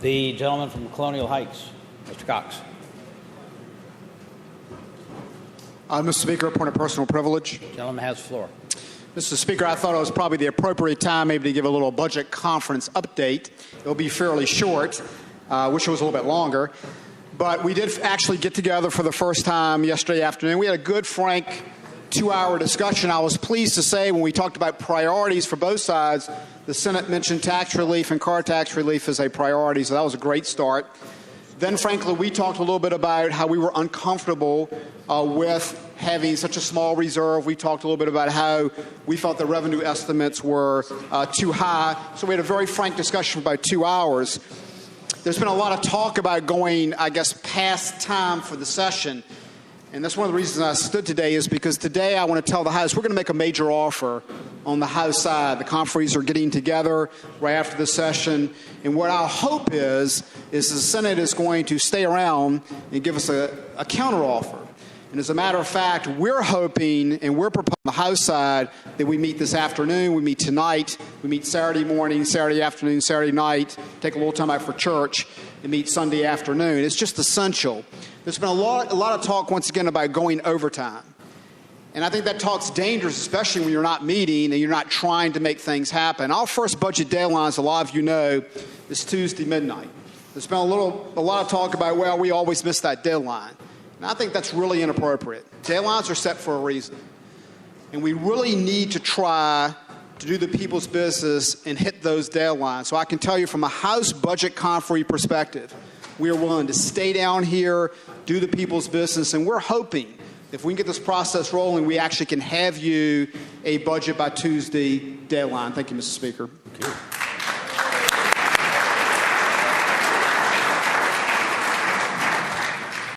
The gentleman from Colonial Heights, Mr. Cox. Mr. Speaker, a point of personal privilege. Gentleman has the floor. Mr. Speaker, I thought it was probably the appropriate time maybe to give a little budget conference update. It'll be fairly short. Wish it was a little bit longer. But we did actually get together for the first time yesterday afternoon. We had a good, frank, 2-hour discussion. I was pleased to say when we talked about priorities for both sides, the Senate mentioned tax relief and car tax relief as a priority, so that was a great start. Then, frankly, we talked a little bit about how we were uncomfortable with having such a small reserve. We talked a little bit about how we felt the revenue estimates were too high. So we had a very frank discussion for about 2 hours. There's been a lot of talk about going, I guess, past time for the session. And that's one of the reasons I stood today is because today I want to tell the House we're going to make a major offer on the House side. The conferees are getting together right after the session. And what our hope is the Senate is going to stay around and give us a counteroffer. And as a matter of fact, we're hoping and we're proposing on the House side that we meet this afternoon, we meet tonight, we meet Saturday morning, Saturday afternoon, Saturday night, take a little time out for church, and meet Sunday afternoon. It's just essential. There's been a lot of talk, once again, about going overtime. And I think that talk's dangerous, especially when you're not meeting and you're not trying to make things happen. Our first budget deadline, as a lot of you know, is Tuesday midnight. There's been a lot of talk about, well, we always miss that deadline. And I think that's really inappropriate. Deadlines are set for a reason. And we really need to try to do the people's business and hit those deadlines. So I can tell you from a House budget conferee perspective, we are willing to stay down here, do the people's business, and we're hoping if we can get this process rolling, we actually can have you a budget by Tuesday deadline. Thank you, Mr. Speaker. Thank you.